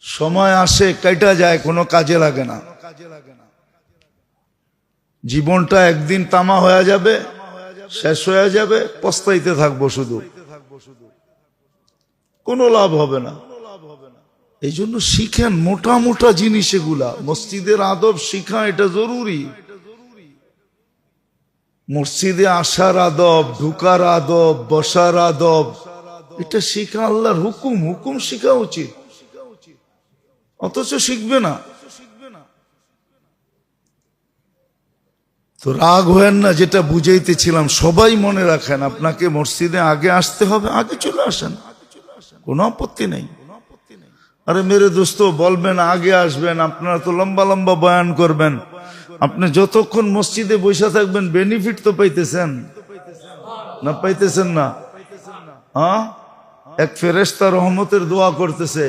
সময় আসে কেটে যায়, কোনো কাজে লাগে না। জীবনটা একদিন তামা হয়ে যাবে, শেষ হয়ে যাবে, পস্তাইতে থাকবো শুধু, কোনো লাভ হবে না। এই জন্য শিখেন মোটা মোটা জিনিস, এগুলা মসজিদের আদব শিখা এটা জরুরি। মসজিদে আসার আদব, ঢুকার আদব, বসার আদব, এটা শিখা আল্লাহর হুকুম, হুকুম শিখা উচিত, অথচ শিখবে না। তো রাগ হয়েন না, যেটা বুঝাইতেছিলাম সবাই মনে রাখেন, আপনাকে মসজিদে আগে আসতে হবে, আগে চলে আসেন, কোনো আপত্তি নেই। আরে মেরে দোস্ত বলবেন আগে আসবেন, আপনারা তো লম্বা লম্বা বয়ান করবেন, আপনি যতক্ষণ মসজিদে বসে থাকবেন বেনিফিট তো পাইতেছেন না? পাইতেছেন না? হ্যাঁ, এক ফেরেশতা রহমতের দোয়া করতেছে,